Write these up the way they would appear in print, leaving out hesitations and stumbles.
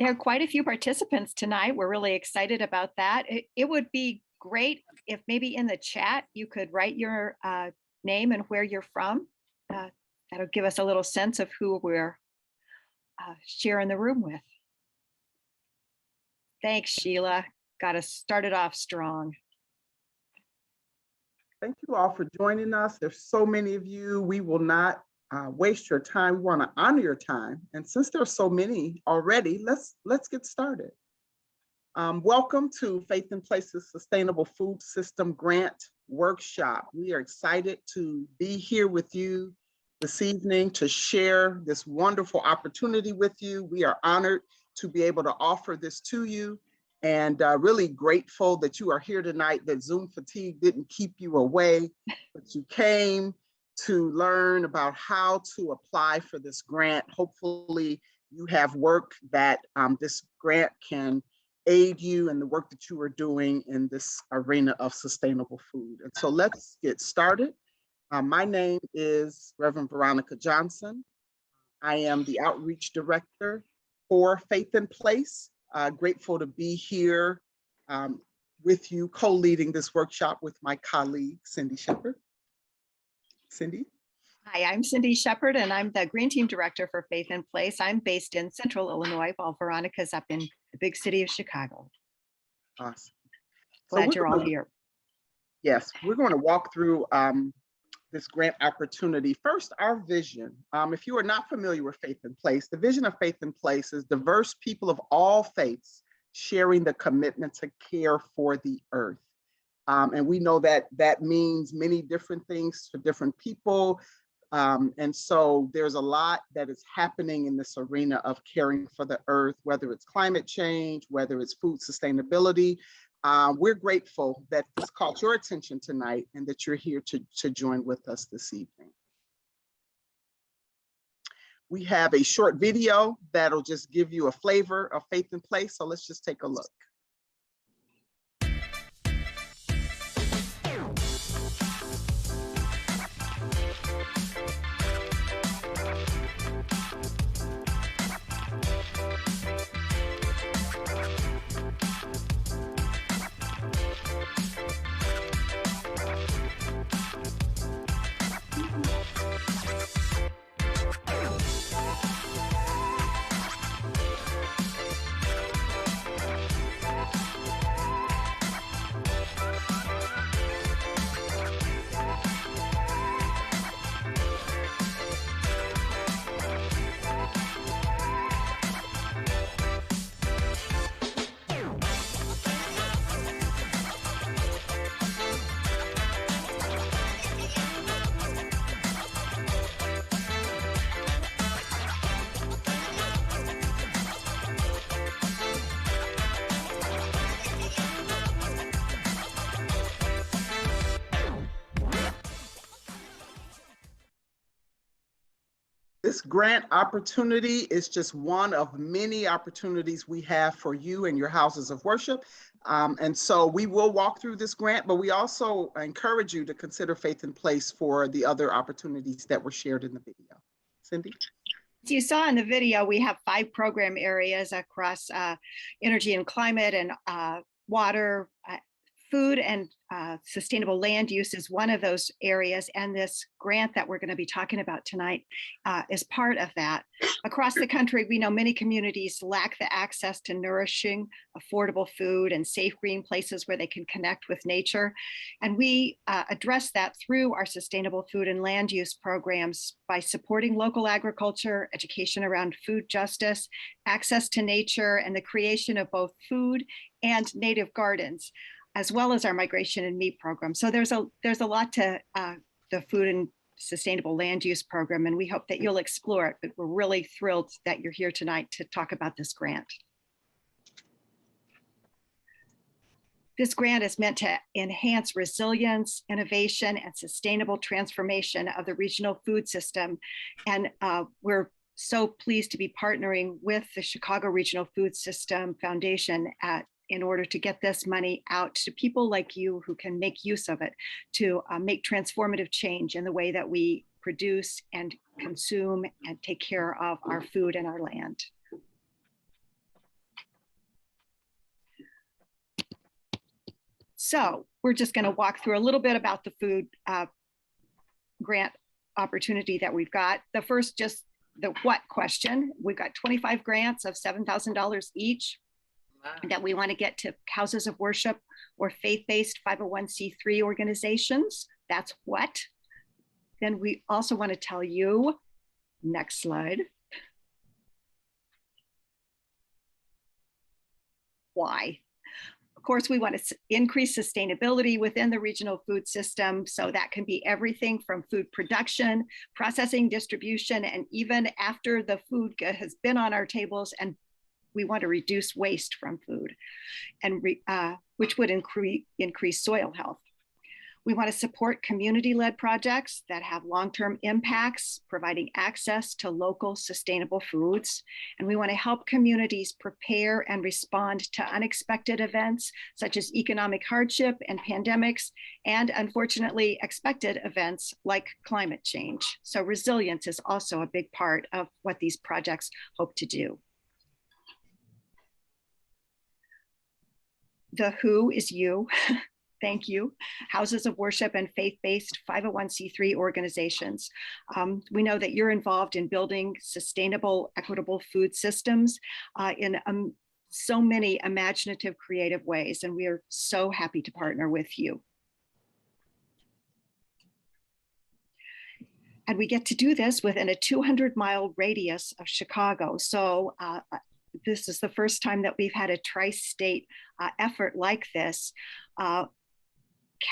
There are quite a few participants tonight. We're really excited about that. It would be great if maybe in the chat you could write your name and where you're from. Uh, that'll give us a little sense of who we're sharing the room with. Thanks, Sheila. Got us started off strong. Thank you all for joining us. There's so many of you. We will not waste your time. We want to honor your time. And since there's so many already, let's get started. Welcome to Faith in Places Sustainable Food System Grant Workshop. We are excited to be here with you this evening to share this wonderful opportunity with you. We are honored to be able to offer this to you, and really grateful that you are here tonight, that Zoom fatigue didn't keep you away, but you came to learn about how to apply for this grant. Hopefully you have work that this grant can aid you in the work that you are doing in this arena of sustainable food. And so let's get started. My name is Reverend Veronica Johnson. I am the Outreach Director for Faith in Place. Grateful to be here with you, co-leading this workshop with my colleague, Cindy Shepard. Cindy? Hi, I'm Cindy Shepard, and I'm the Green Team Director for Faith in Place. I'm based in Central Illinois, while Veronica's up in the big city of Chicago. Awesome. Glad you're all here. Yes, we're going to walk through this grant opportunity. First, our vision. If you are not familiar with Faith in Place, the vision of Faith in Place is diverse people of all faiths sharing the commitment to care for the earth. And we know that that means many different things to different people. And so there's a lot that is happening in this arena of caring for the earth, whether it's climate change, whether it's food sustainability. We're grateful that this caught your attention tonight and that you're here to join with us this evening. We have a short video that'll just give you a flavor of Faith in Place, so let's just take a look. This grant opportunity is just one of many opportunities we have for you and your houses of worship. And so we will walk through this grant, but we also encourage you to consider Faith in Place for the other opportunities that were shared in the video. Cindy? As you saw in the video, we have 5 program areas across energy and climate and water, food, and sustainable land use is one of those areas. And this grant that we're going to be talking about tonight is part of that. Across the country, we know many communities lack the access to nourishing, affordable food and safe green places where they can connect with nature. And we address that through our sustainable food and land use programs by supporting local agriculture, education around food justice, access to nature, and the creation of both food and native gardens, as well as our migration and meat program. So there's a lot to the food and sustainable land use program, and we hope that you'll explore it, but we're really thrilled that you're here tonight to talk about this grant. This grant is meant to enhance resilience, innovation, and sustainable transformation of the regional food system. And we're so pleased to be partnering with the Chicago Regional Food System Foundation in order to get this money out to people like you who can make use of it to make transformative change in the way that we produce and consume and take care of our food and our land. So we're just going to walk through a little bit about the food grant opportunity that we've got. The first, just the what question. We've got 25 grants of $7,000 each that we want to get to houses of worship or faith-based 501c3 organizations. That's what. Then we also want to tell you, next slide, why. Of course, we want to increase sustainability within the regional food system. So that can be everything from food production, processing, distribution, and even after the food has been on our tables, and we want to reduce waste from food, and which would increase soil health. We want to support community-led projects that have long-term impacts, providing access to local sustainable foods. And we want to help communities prepare and respond to unexpected events such as economic hardship and pandemics, and unfortunately expected events like climate change. So resilience is also a big part of what these projects hope to do. The who is you. Thank you. Houses of worship and faith-based 501c3 organizations. We know that you're involved in building sustainable, equitable food systems in so many imaginative, creative ways, and we are so happy to partner with you. And we get to do this within a 200-mile radius of Chicago. So this is the first time that we've had a tri-state effort like this.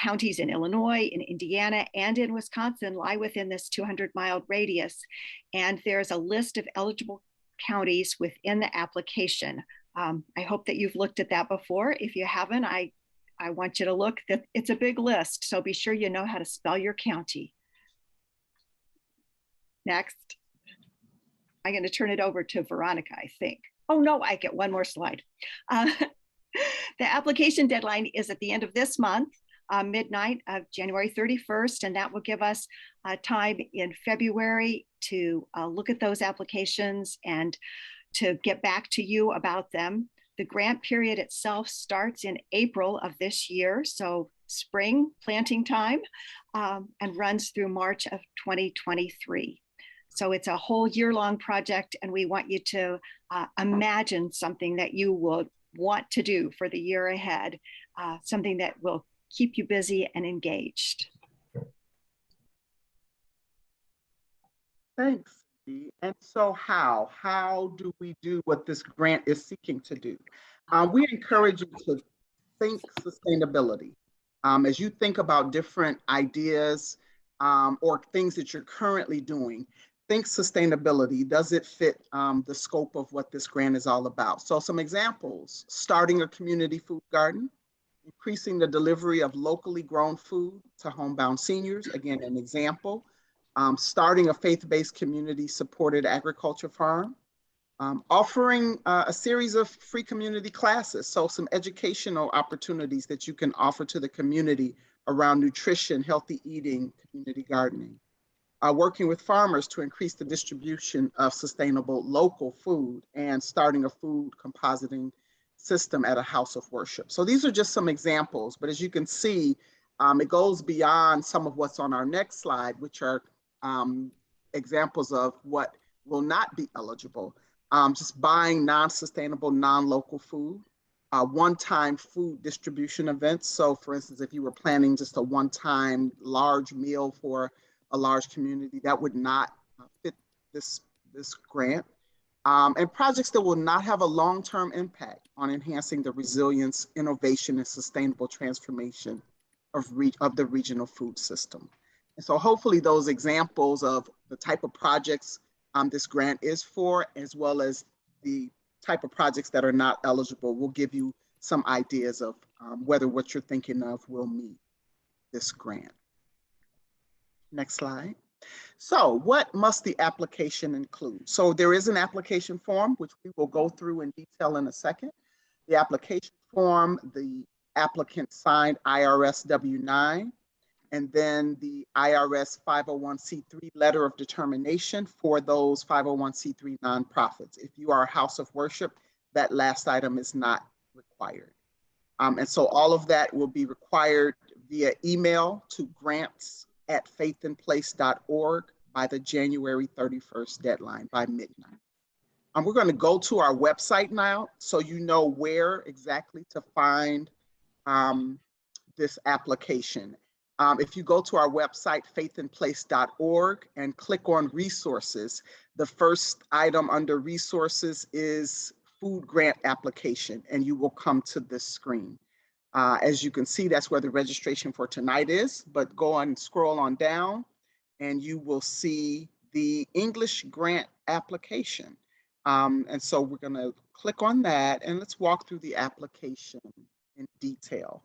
Counties in Illinois, in Indiana, and in Wisconsin lie within this 200-mile radius. And there's a list of eligible counties within the application. I hope that you've looked at that before. If you haven't, I want you to look. It's a big list, so be sure you know how to spell your county. Next. I'm going to turn it over to Veronica, I think. Oh no, I get one more slide. The application deadline is at the end of this month. Midnight of January 31st, and that will give us time in February to look at those applications and to get back to you about them. The grant period itself starts in April of this year, so spring planting time, and runs through March of 2023. So it's a whole year-long project, and we want you to imagine something that you will want to do for the year ahead, something that will keep you busy and engaged. Thanks. And so how do we do what this grant is seeking to do? We encourage you to think sustainability. As you think about different ideas or things that you're currently doing, think sustainability. Does it fit the scope of what this grant is all about? So some examples: starting a community food garden, increasing the delivery of locally grown food to homebound seniors, again, an example. Starting a faith-based community-supported agriculture farm. Offering a series of free community classes, so some educational opportunities that you can offer to the community around nutrition, healthy eating, community gardening. Working with farmers to increase the distribution of sustainable local food, and starting a food compositing system at a house of worship. So these are just some examples, but as you can see, it goes beyond some of what's on our next slide, which are examples of what will not be eligible. Just buying non-sustainable, non-local food, one-time food distribution events. So for instance, if you were planning just a one-time large meal for a large community, that would not fit this grant. And projects that will not have a long-term impact on enhancing the resilience, innovation, and sustainable transformation of the regional food system. And so hopefully those examples of the type of projects this grant is for, as well as the type of projects that are not eligible, will give you some ideas of whether what you're thinking of will meet this grant. Next slide. So what must the application include? So there is an application form, which we will go through in detail in a second. The application form, the applicant signed IRS W-9, and then the IRS 501c3 letter of determination for those 501c3 nonprofits. If you are a house of worship, that last item is not required. And so all of that will be required via email to grants@faithinplace.org by the January 31st deadline, by midnight. We're going to go to our website now so you know where exactly to find this application. If you go to our website, faithinplace.org, and click on resources, the first item under resources is food grant application, and you will come to this screen. As you can see, that's where the registration for tonight is, but go on, scroll on down, and you will see the English grant application. And so we're going to click on that, and let's walk through the application in detail.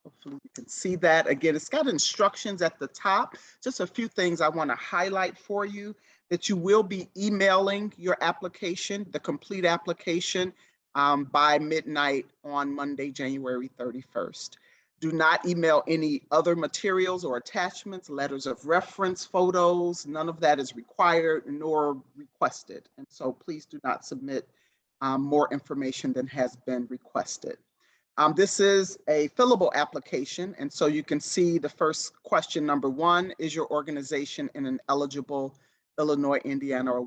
Hopefully you can see that. Again, it's got instructions at the top. Just a few things I want to highlight for you, that you will be emailing your application, the complete application, by midnight on Monday, January 31st. Do not email any other materials or attachments, letters of reference, photos. None of that is required nor requested. And so please do not submit more information than has been requested. This is a fillable application, and so you can see the first question, number 1, is your organization in an eligible Illinois, Indiana, or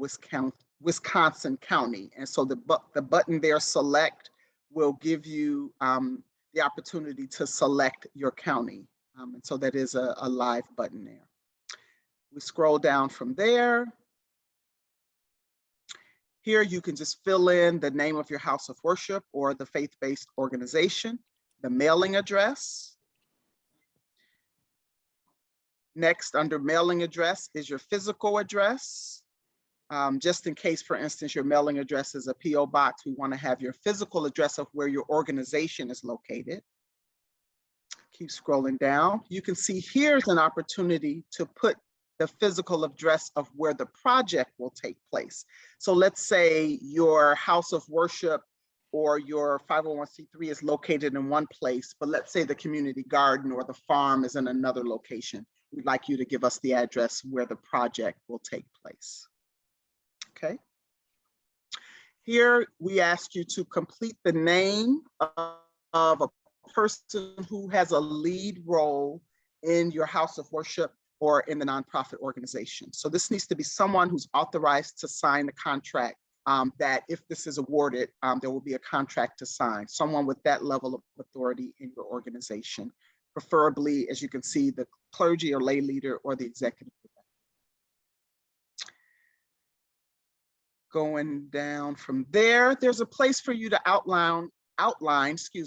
Wisconsin county? And so the button there, select, will give you the opportunity to select your county. And so that is a live button there. We scroll down from there. Here you can just fill in the name of your house of worship or the faith-based organization, the mailing address. Next, under mailing address is your physical address. Just in case, for instance, your mailing address is a P.O. box, we want to have your physical address of where your organization is located. Keep scrolling down. You can see here's an opportunity to put the physical address of where the project will take place. So let's say your house of worship or your 501c3 is located in one place, but let's say the community garden or the farm is in another location. We'd like you to give us the address where the project will take place. Okay. Here we ask you to complete the name of a person who has a lead role in your house of worship or in the nonprofit organization. So this needs to be someone who's authorized to sign the contract, that if this is awarded, there will be a contract to sign. Someone with that level of authority in your organization, preferably, as you can see, the clergy or lay leader or the executive. Going down from there, there's a place for you to outline,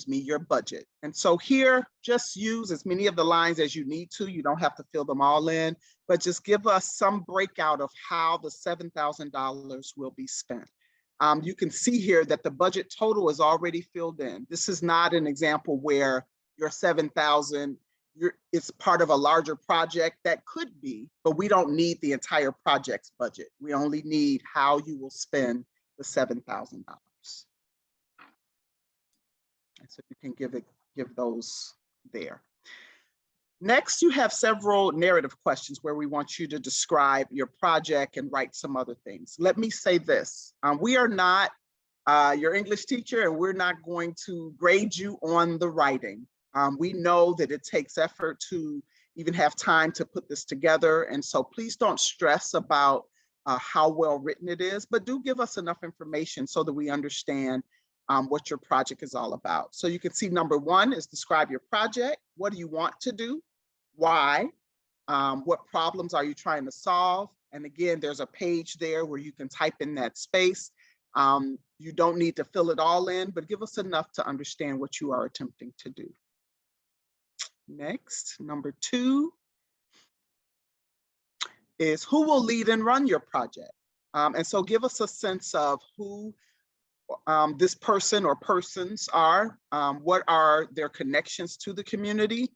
your budget. And so here, just use as many of the lines as you need to. You don't have to fill them all in, but just give us some breakout of how the $7,000 will be spent. You can see here that the budget total is already filled in. This is not an example where your $7,000, it's part of a larger project. That could be, but we don't need the entire project's budget. We only need how you will spend the $7,000. And so you can give those there. Next, you have several narrative questions where we want you to describe your project and write some other things. Let me say this, we are not your English teacher, and we're not going to grade you on the writing. We know that it takes effort to even have time to put this together. And so please don't stress about how well written it is, but do give us enough information so that we understand what your project is all about. So you can see number 1 is describe your project. What do you want to do? Why? What problems are you trying to solve? And again, there's a page there where you can type in that space. You don't need to fill it all in, but give us enough to understand what you are attempting to do. Next, number 2 is who will lead and run your project? And so give us a sense of who this person or persons are, what are their connections to the community,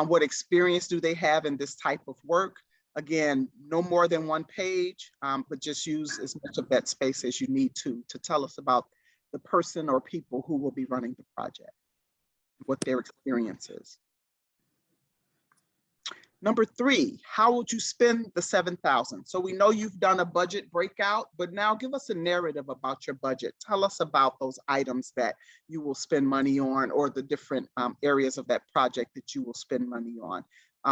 what experience do they have in this type of work. Again, no more than 1 page, but just use as much of that space as you need to tell us about the person or people who will be running the project, what their experience is. Number 3, how would you spend the $7,000? So we know you've done a budget breakout, but now give us a narrative about your budget. Tell us about those items that you will spend money on, or the different areas of that project that you will spend money on.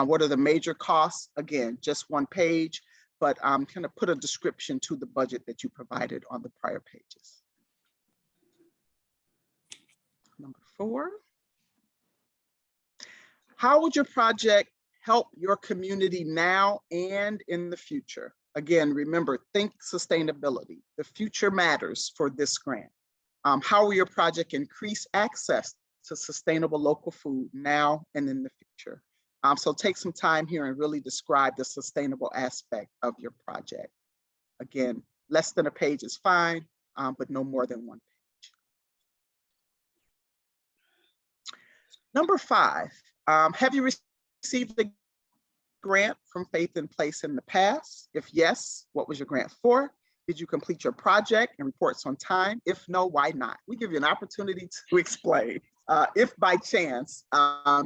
What are the major costs? Again, just one page, but kind of put a description to the budget that you provided on the prior pages. Number 4, how would your project help your community now and in the future? Again, remember, think sustainability. The future matters for this grant. How will your project increase access to sustainable local food now and in the future? So take some time here and really describe the sustainable aspect of your project. Again, less than a page is fine, but no more than one page. Number 5, have you received a grant from Faith in Place in the past? If yes, what was your grant for? Did you complete your project and reports on time? If no, why not? We give you an opportunity to explain. If by chance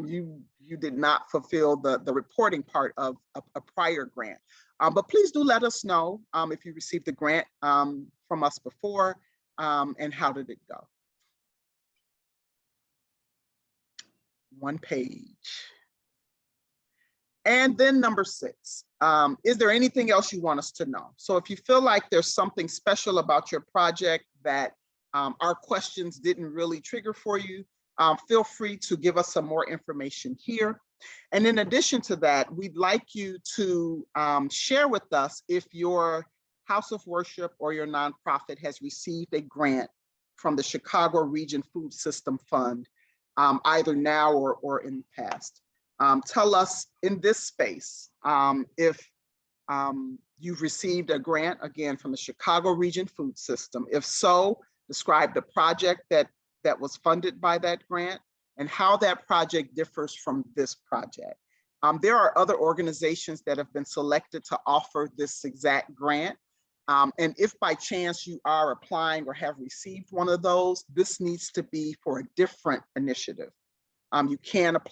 you did not fulfill the reporting part of a prior grant. But please do let us know if you received the grant from us before, and how did it go? One page. And then number 6, is there anything else you want us to know? So if you feel like there's something special about your project that our questions didn't really trigger for you, feel free to give us some more information here. And in addition to that, we'd like you to share with us if your house of worship or your nonprofit has received a grant from the Chicago Region Food System Fund, either now or in the past. Tell us in this space if you've received a grant, again, from the Chicago Region Food System. If so, describe the project that was funded by that grant and how that project differs from this project. There are other organizations that have been selected to offer this exact grant. And if by chance you are applying or have received one of those, this needs to be for a different initiative. You cannot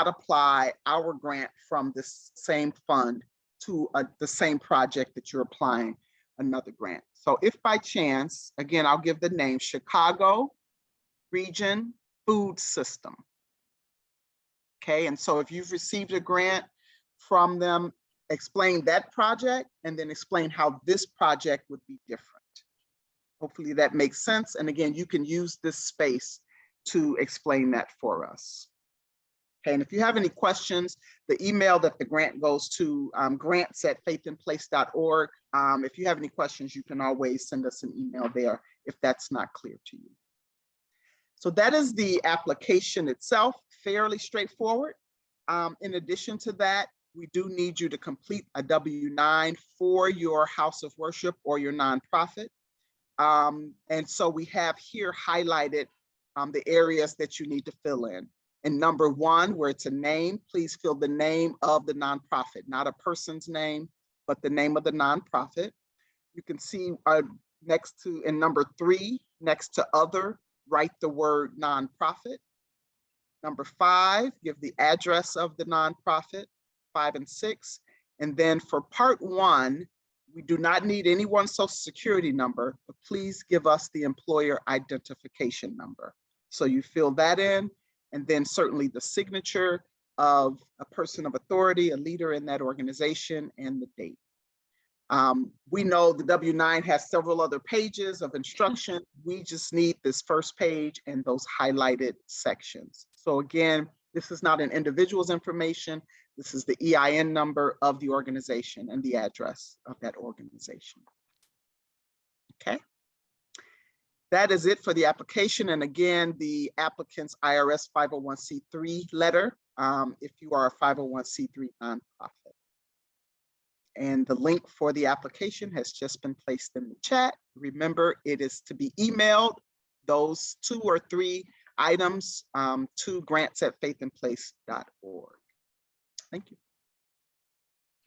apply our grant from this same fund to the same project that you're applying another grant. So if by chance, again, I'll give the name, Chicago Region Food System. Okay, and so if you've received a grant from them, explain that project and then explain how this project would be different. Hopefully that makes sense. And again, you can use this space to explain that for us. Okay, and if you have any questions, the email that the grant goes to, grants@faithinplace.org. If you have any questions, you can always send us an email there if that's not clear to you. So that is the application itself, fairly straightforward. In addition to that, we do need you to complete a W-9 for your house of worship or your nonprofit. And so we have here highlighted the areas that you need to fill in. And number 1, where it's a name, please fill the name of the nonprofit, not a person's name, but the name of the nonprofit. You can see next to, in number 3, next to other, write the word nonprofit. Number 5, give the address of the nonprofit, 5 and 6. And then for part 1, we do not need anyone's social security number, but please give us the employer identification number. So you fill that in, and then certainly the signature of a person of authority, a leader in that organization, and the date. We know the W-9 has several other pages of instruction. We just need this first page and those highlighted sections. So again, this is not an individual's information. This is the EIN number of the organization and the address of that organization. Okay. That is it for the application. And again, the applicant's IRS 501c3 letter, if you are a 501c3 nonprofit. And the link for the application has just been placed in the chat. Remember, it is to be emailed, those 2 or 3 items, to grants@faithinplace.org. Thank you.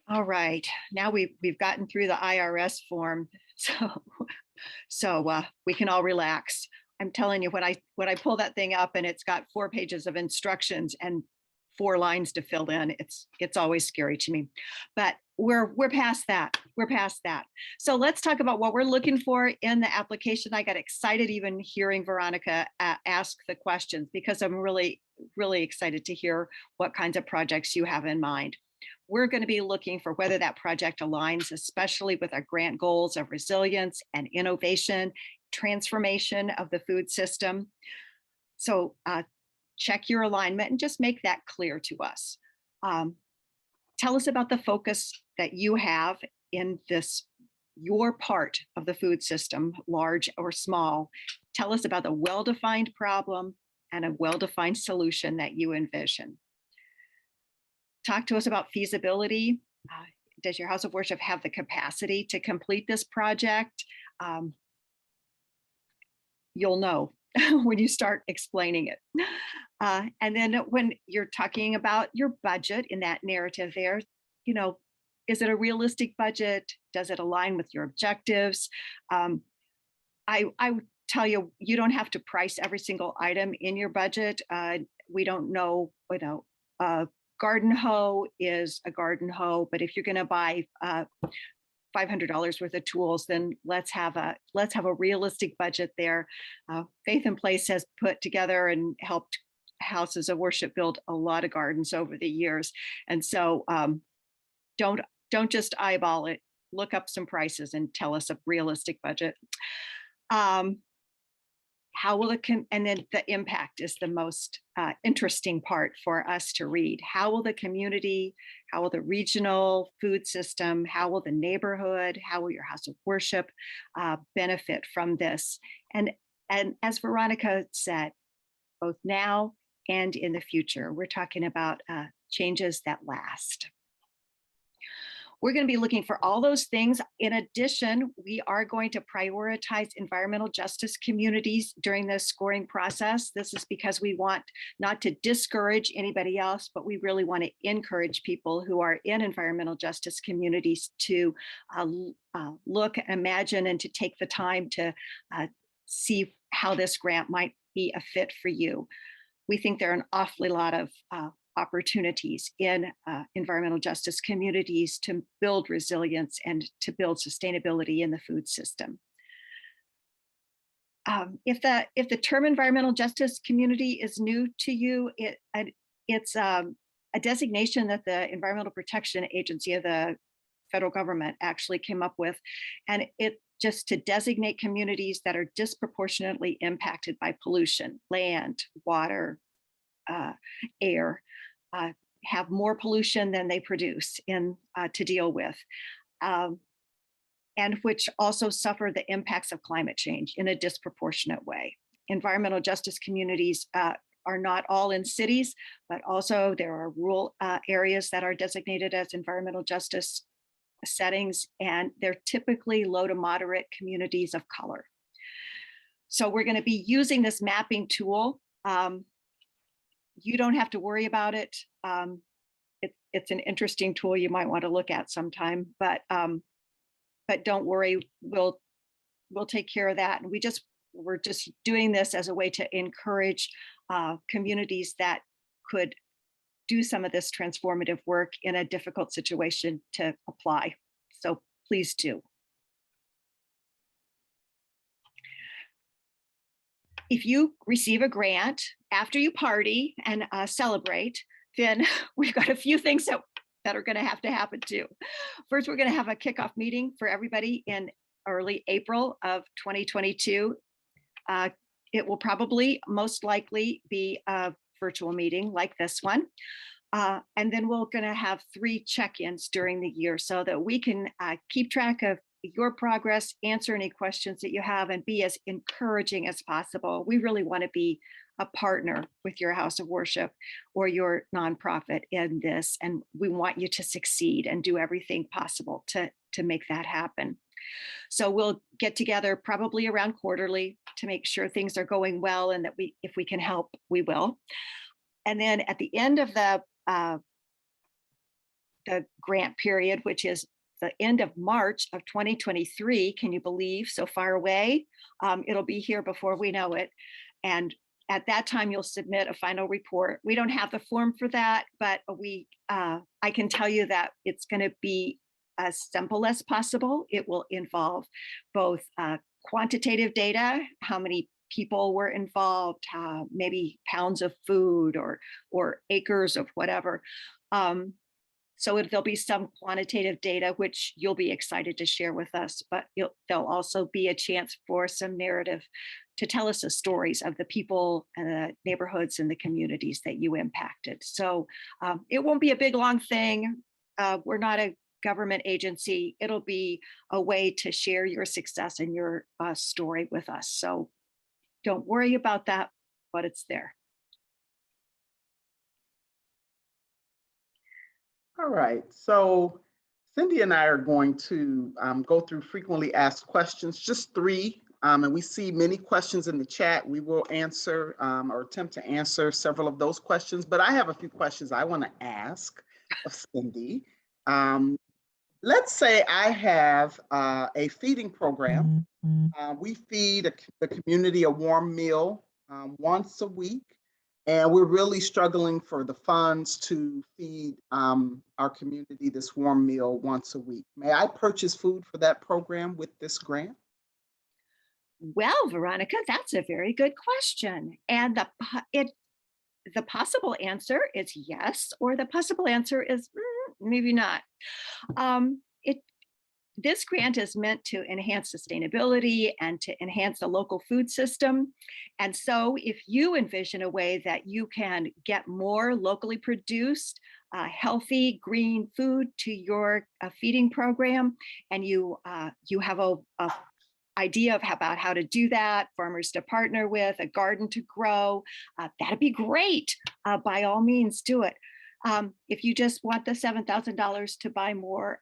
All right, now we've gotten through the IRS form, so we can all relax. I'm telling you, when I pull that thing up and it's got 4 pages of instructions and 4 lines to fill in. It's always scary to me, but we're past that. We're past that. So let's talk about what we're looking for in the application. I got excited even hearing Veronica ask the questions, because I'm really, really excited to hear what kinds of projects you have in mind. We're going to be looking for whether that project aligns, especially with our grant goals of resilience and innovation, transformation of the food system. So check your alignment and just make that clear to us. Tell us about the focus that you have in this, your part of the food system, large or small. Tell us about the well-defined problem and a well-defined solution that you envision. Talk to us about feasibility. Does your house of worship have the capacity to complete this project? You'll know when you start explaining it. And then when you're talking about your budget in that narrative there, you know, is it a realistic budget? Does it align with your objectives? I would tell you, you don't have to price every single item in your budget. We don't know, you know, garden hoe is a garden hoe, but if you're going to buy $500 worth of tools, then let's have a realistic budget there. Faith in Place has put together and helped houses of worship build a lot of gardens over the years, and so don't just eyeball it. Look up some prices and tell us a realistic budget. How will it and then the impact is the most interesting part for us to read. How will the community, how will the regional food system, how will the neighborhood, how will your house of worship benefit from this? And as Veronica said, both now and in the future, we're talking about changes that last. We're going to be looking for all those things. In addition, we are going to prioritize environmental justice communities during the scoring process. This is because we want not to discourage anybody else, but we really want to encourage people who are in environmental justice communities to look, imagine, and to take the time to see how this grant might be a fit for you. We think there are an awfully lot of opportunities in environmental justice communities to build resilience and to build sustainability in the food system. If the term environmental justice community is new to you, it's a designation that the Environmental Protection Agency of the federal government actually came up with, and it just to designate communities that are disproportionately impacted by pollution, land, water, air, have more pollution than they produce to deal with, and which also suffer the impacts of climate change in a disproportionate way. Environmental justice communities are not all in cities, but also there are rural areas that are designated as environmental justice settings, and they're typically low to moderate communities of color. So we're going to be using this mapping tool. You don't have to worry about it. It's an interesting tool you might want to look at sometime, but don't worry, we'll take care of that. And we're just doing this as a way to encourage communities that could do some of this transformative work in a difficult situation to apply. So please do. If you receive a grant after you party and celebrate, then we've got a few things that are going to happen too. First, we're going to have a kickoff meeting for everybody in early April of 2022. It will probably most likely be a virtual meeting like this one. And then we're going to have 3 check-ins during the year so that we can keep track of your progress, answer any questions that you have, and be as encouraging as possible. We really want to be a partner with your house of worship or your nonprofit in this, and we want you to succeed and do everything possible to make that happen. So we'll get together probably around quarterly to make sure things are going well, and that if we can help, we will. And then at the end of the grant period, which is the end of March of 2023, can you believe, so far away? It'll be here before we know it. And at that time, you'll submit a final report. We don't have the form for that, but I can tell you that it's going to be as simple as possible. It will involve both quantitative data, how many people were involved, maybe pounds of food or acres of whatever. So there'll be some quantitative data, which you'll be excited to share with us, but there'll also be a chance for some narrative to tell us the stories of the people and the neighborhoods and the communities that you impacted. So it won't be a big, long thing. We're not a government agency. It'll be a way to share your success and your story with us. So don't worry about that, but it's there. All right, so Cindy and I are going to go through frequently asked questions, just 3. And we see many questions in the chat. We will answer or attempt to answer several of those questions, but I have a few questions I want to ask of Cindy. Let's say I have a feeding program. We feed the community a warm meal once a week. And we're really struggling for the funds to feed our community this warm meal once a week. May I purchase food for that program with this grant? Well, Veronica, that's a very good question. And the possible answer is yes, or the possible answer is maybe not. This grant is meant to enhance sustainability and to enhance the local food system. And so if you envision a way that you can get more locally produced, healthy green food to your feeding program, and you have a idea about how to do that, farmers to partner with, a garden to grow, that'd be great. By all means, do it. If you just want the $7,000 to buy more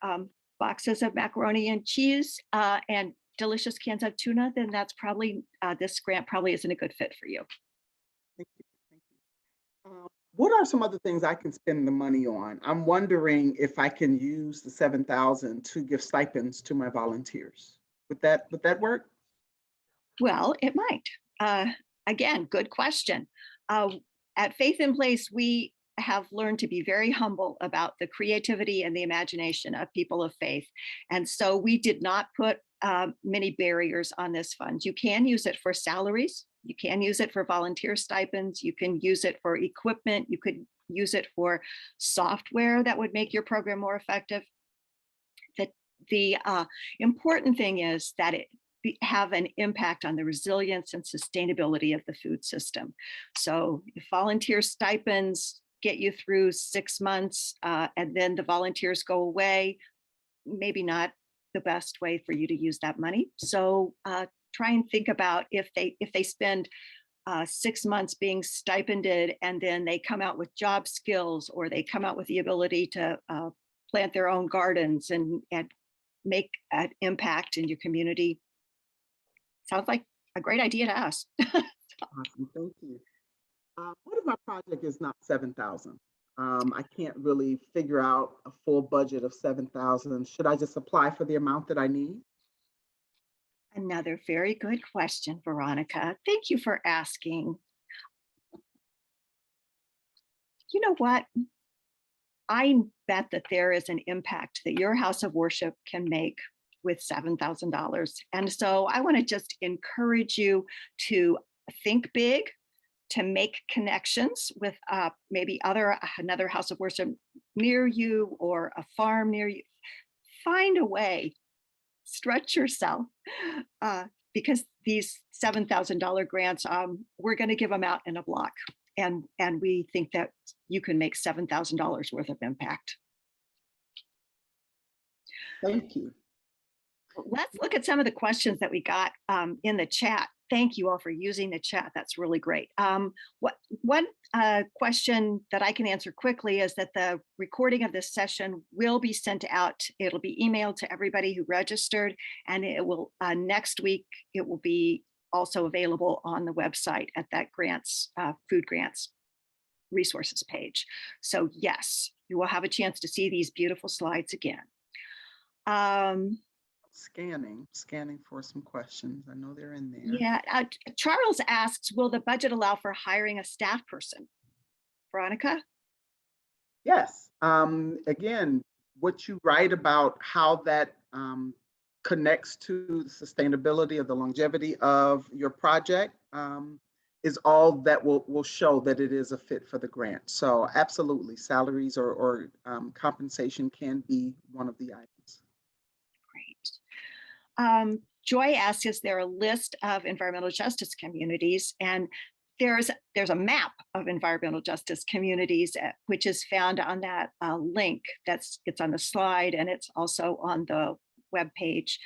boxes of macaroni and cheese and delicious cans of tuna, then that's probably, this grant probably isn't a good fit for you. Thank you. Thank you. What are some other things I can spend the money on? I'm wondering if I can use the $7,000 to give stipends to my volunteers. Would that work? Well, it might. Again, good question. At Faith in Place, we have learned to be very humble about the creativity and the imagination of people of faith. And so we did not put many barriers on this fund. You can use it for salaries. You can use it for volunteer stipends. You can use it for equipment. You could use it for software that would make your program more effective. The important thing is that it have an impact on the resilience and sustainability of the food system. So if volunteer stipends get you through 6 months and then the volunteers go away, maybe not the best way for you to use that money. So try and think about if they spend 6 months being stipended and then they come out with job skills, or they come out with the ability to plant their own gardens and make an impact in your community. Sounds like a great idea to us. Awesome, thank you. What if my project is not 7,000? I can't really figure out a full budget of 7,000. Should I just apply for the amount that I need? Another very good question, Veronica. Thank you for asking. You know what? I bet that there is an impact that your house of worship can make with $7,000. And so I want to just encourage you to think big, to make connections with maybe another house of worship near you or a farm near you. Find a way, stretch yourself, because these $7,000 grants, we're going to give them out in a block. And we think that you can make $7,000 worth of impact. Thank you. Let's look at some of the questions that we got in the chat. Thank you all for using the chat. That's really great. One question that I can answer quickly is that the recording of this session will be sent out. It'll be emailed to everybody who registered, and it will next week, it will be also available on the website at that food grants resources page. So yes, you will have a chance to see these beautiful slides again. Scanning for some questions. I know they're in there. Yeah, Charles asks, will the budget allow for hiring a staff person? Veronica? Yes. Again, what you write about how that connects to the sustainability of the longevity of your project is all that will show that it is a fit for the grant. So absolutely, salaries or compensation can be one of the items. Great. Joy asks, is there a list of environmental justice communities? And there's a map of environmental justice communities, which is found on that link. It's on the slide, and it's also on the webpage.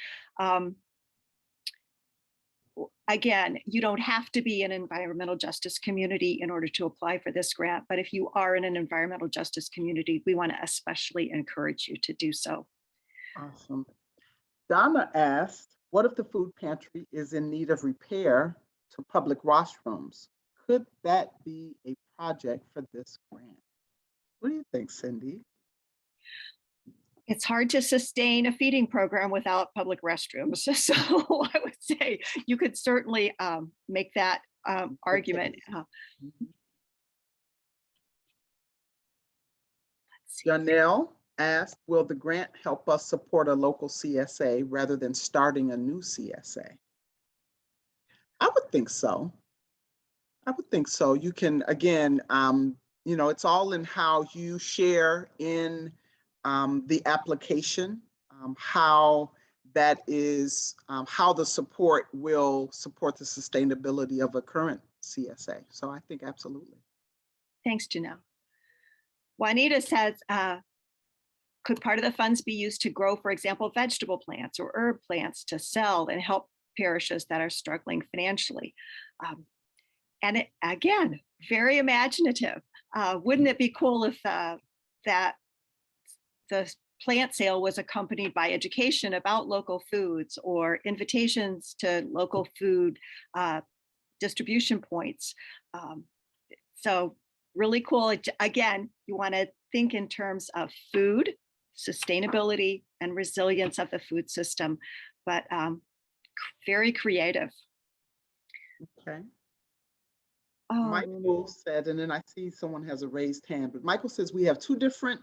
Again, you don't have to be an environmental justice community in order to apply for this grant, but if you are in an environmental justice community, we want to especially encourage you to do so. Awesome. Donna asked, what if the food pantry is in need of repair to public washrooms? Could that be a project for this grant? What do you think, Cindy? It's hard to sustain a feeding program without public restrooms. So I would say you could certainly make that argument. Janelle asked, will the grant help us support a local CSA rather than starting a new CSA? I would think so. I would think so. You can, again, it's all in how you share in the application, how that is, how the support will support the sustainability of a current CSA. So I think absolutely. Thanks, Janelle. Juanita says, could part of the funds be used to grow, for example, vegetable plants or herb plants to sell and help parishes that are struggling financially? And again, very imaginative. Wouldn't it be cool if that the plant sale was accompanied by education about local foods or invitations to local food distribution points? So really cool. Again, you want to think in terms of food, sustainability, and resilience of the food system, but very creative. Okay. Oh. Michael said, and then I see someone has a raised hand, but Michael says we have two different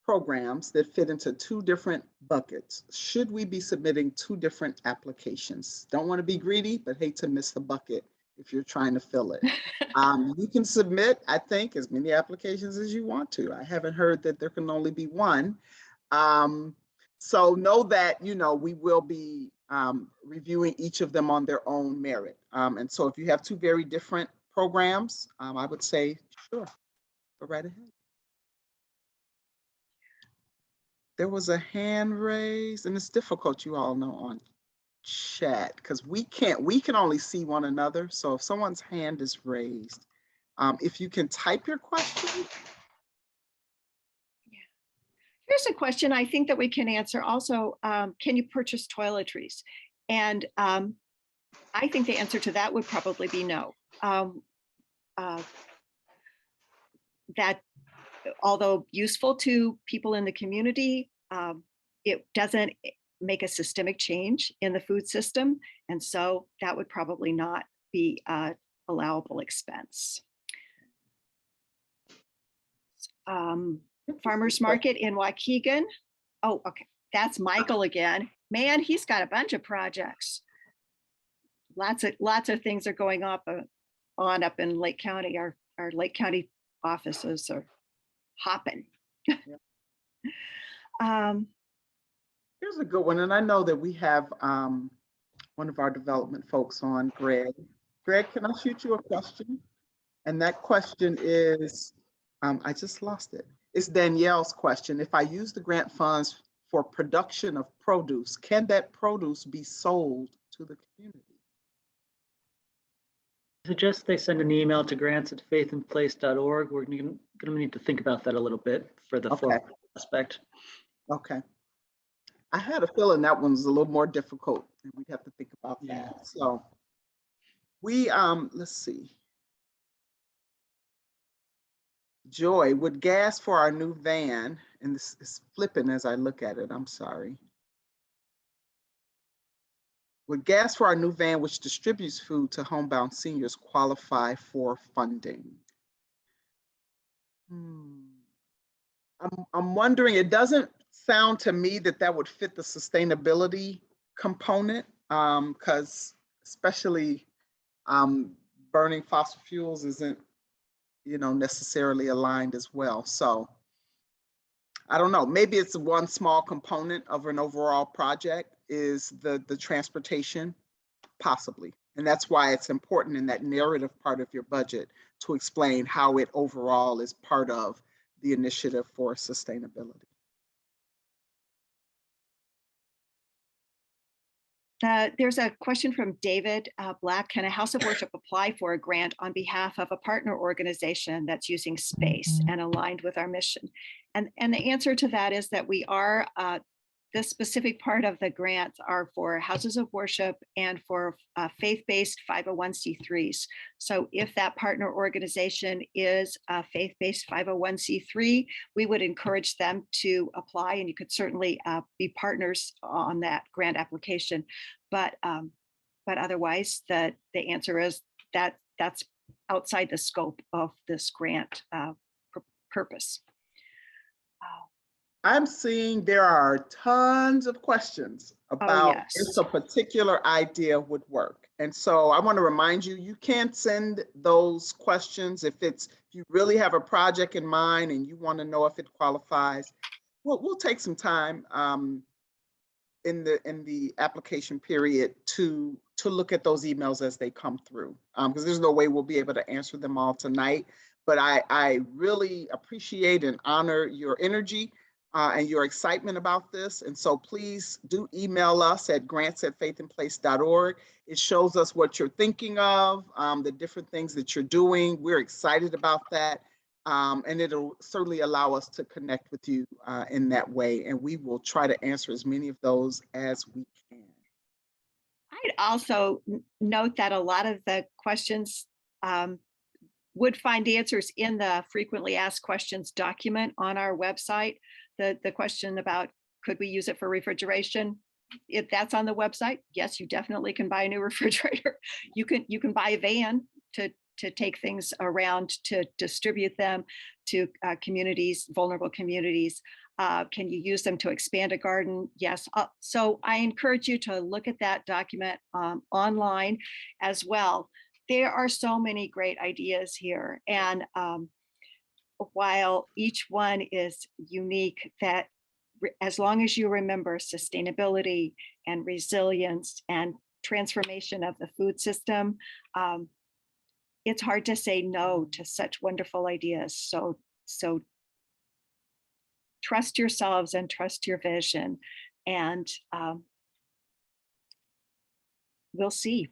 programs that fit into two different buckets. Should we be submitting two different applications? Don't want to be greedy, but hate to miss the bucket if you're trying to fill it. You can submit, I think, as many applications as you want to. I haven't heard that there can only be one. So know that, we will be reviewing each of them on their own merit. And so if you have two very different programs, I would say, sure, go right ahead. There was a hand raised, and it's difficult, you all know, on chat because we can only see one another. So if someone's hand is raised, if you can type your question. Yeah. Here's a question I think that we can answer also. Can you purchase toiletries? And I think the answer to that would probably be no. That although useful to people in the community, it doesn't make a systemic change in the food system. And so that would probably not be an allowable expense. Farmers Market in Waukegan. Oh, okay. That's Michael again. Man, he's got a bunch of projects. Lots of things are going up in Lake County. Our Lake County offices are hopping. Yeah. Here's a good one, and I know that we have one of our development folks on, Greg. Greg, can I shoot you a question? And that question is, I just lost it. It's Danielle's question. If I use the grant funds for production of produce, can that produce be sold to the community? I suggest they send an email to grants@faithandplace.org. We're going to need to think about that a little bit for the formal aspect. Okay. I had a feeling that one was a little more difficult, and we'd have to think about that. So we, let's see. Joy, would gas for our new van, and this is flipping as I look at it, I'm sorry. would gas for our new van, which distributes food to homebound seniors, qualify for funding? I'm wondering, it doesn't sound to me that that would fit the sustainability component, because especially burning fossil fuels isn't, necessarily aligned as well. So I don't know, maybe it's one small component of an overall project is the transportation, possibly. And that's why it's important in that narrative part of your budget to explain how it overall is part of the initiative for sustainability. There's a question from David Black. Can a house of worship apply for a grant on behalf of a partner organization that's using space and aligned with our mission? And the answer to that is that we are, the specific part of the grants are for houses of worship and for faith-based 501c3s. So if that partner organization is a faith-based 501c3, we would encourage them to apply, and you could certainly be partners on that grant application. But otherwise, the answer is that that's outside the scope of this grant purpose. I'm seeing there are tons of questions about if a particular idea would work. And so I want to remind you, you can send those questions if you really have a project in mind and you want to know if it qualifies. We'll take some time in the application period to look at those emails as they come through, because there's no way we'll be able to answer them all tonight. But I really appreciate and honor your energy and your excitement about this. And so please do email us at grants@faithandplace.org. It shows us what you're thinking of, the different things that you're doing. We're excited about that. And it'll certainly allow us to connect with you in that way. And we will try to answer as many of those as we can. I'd also note that a lot of the questions would find answers in the frequently asked questions document on our website. The question about could we use it for refrigeration? If that's on the website, yes, you definitely can buy a new refrigerator. You can buy a van to take things around to distribute them to communities, vulnerable communities. Can you use them to expand a garden? Yes. So I encourage you to look at that document online as well. There are so many great ideas here. And while each one is unique, that as long as you remember sustainability and resilience and transformation of the food system, it's hard to say no to such wonderful ideas. So trust yourselves and trust your vision, and we'll see.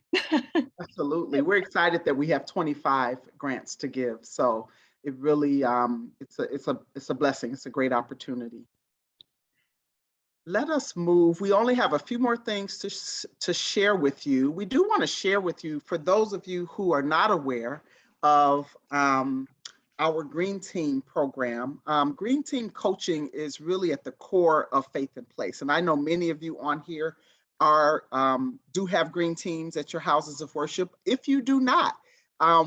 Absolutely. We're excited that we have 25 grants to give. So it really, it's a blessing. It's a great opportunity. Let us move. We only have a few more things to share with you. We do want to share with you, for those of you who are not aware of our Green Team program. Green Team coaching is really at the core of Faith in Place. And I know many of you on here do have green teams at your houses of worship. If you do not,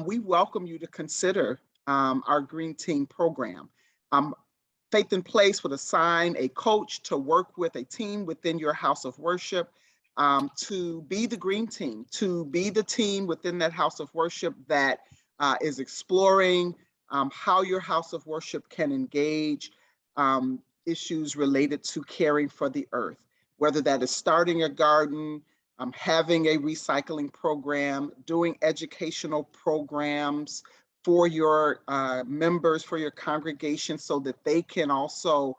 we welcome you to consider our Green Team program. Faith in Place would assign a coach to work with a team within your house of worship to be the green team, to be the team within that house of worship that is exploring how your house of worship can engage issues related to caring for the earth, whether that is starting a garden, having a recycling program, doing educational programs for your members, for your congregation, so that they can also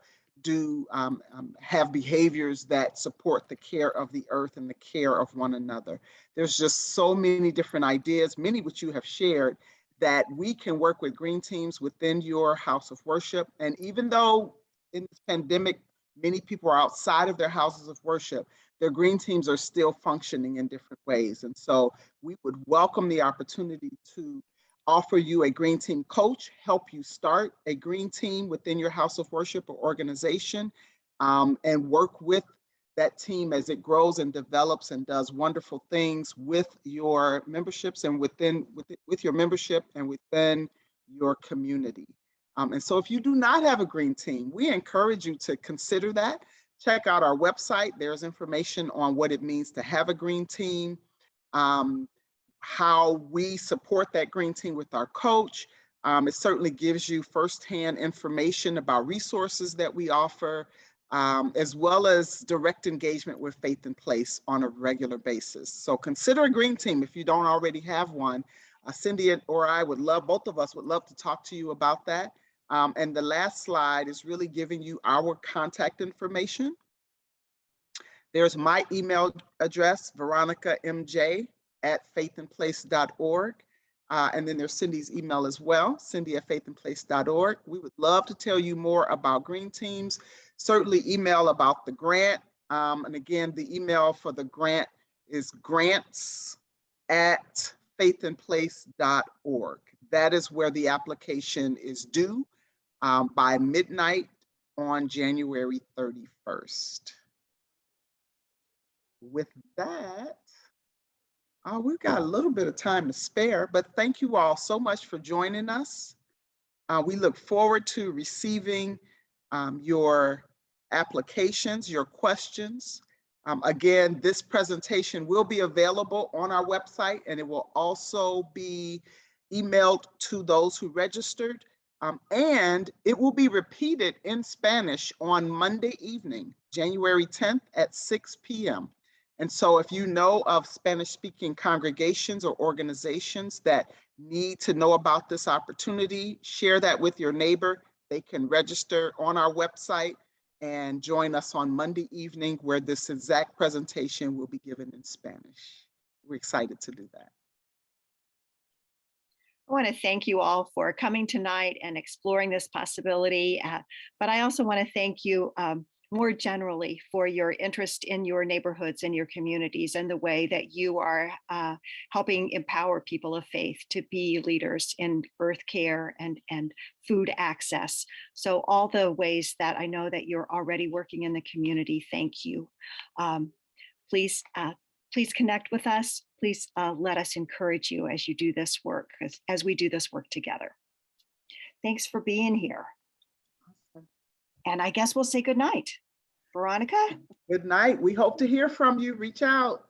have behaviors that support the care of the earth and the care of one another. There's just so many different ideas, many which you have shared, that we can work with green teams within your house of worship. And even though in this pandemic, many people are outside of their houses of worship, their green teams are still functioning in different ways. And so we would welcome the opportunity to offer you a green team coach, help you start a green team within your house of worship or organization, and work with that team as it grows and develops and does wonderful things with your memberships and with your membership and within your community. And so if you do not have a green team, we encourage you to consider that. Check out our website. There's information on what it means to have a green team, how we support that green team with our coach. It certainly gives you firsthand information about resources that we offer, as well as direct engagement with Faith in Place on a regular basis. So consider a green team if you don't already have one. Cindy or I would love, both of us would love to talk to you about that. And the last slide is really giving you our contact information. There's my email address, veronicamj@faithinplace.org. And then there's Cindy's email as well, cindy@faithinplace.org. We would love to tell you more about green teams. Certainly email about the grant. And again, the email for the grant is grants@faithinplace.org. That is where the application is due by midnight on January 31st. With that, we've got a little bit of time to spare, but thank you all so much for joining us. We look forward to receiving your applications, your questions. Again, this presentation will be available on our website, and it will also be emailed to those who registered. And it will be repeated in Spanish on Monday evening, January 10th at 6 p.m. And so if you know of Spanish-speaking congregations or organizations that need to know about this opportunity, share that with your neighbor. They can register on our website and join us on Monday evening, where this exact presentation will be given in Spanish. We're excited to do that. I want to thank you all for coming tonight and exploring this possibility. But I also want to thank you more generally for your interest in your neighborhoods and your communities and the way that you are helping empower people of faith to be leaders in earth care and food access. So all the ways that I know that you're already working in the community, thank you. Please connect with us. Please let us encourage you as you do this work, as we do this work together. Thanks for being here. Awesome. And I guess we'll say good night. Veronica? Good night. We hope to hear from you. Reach out.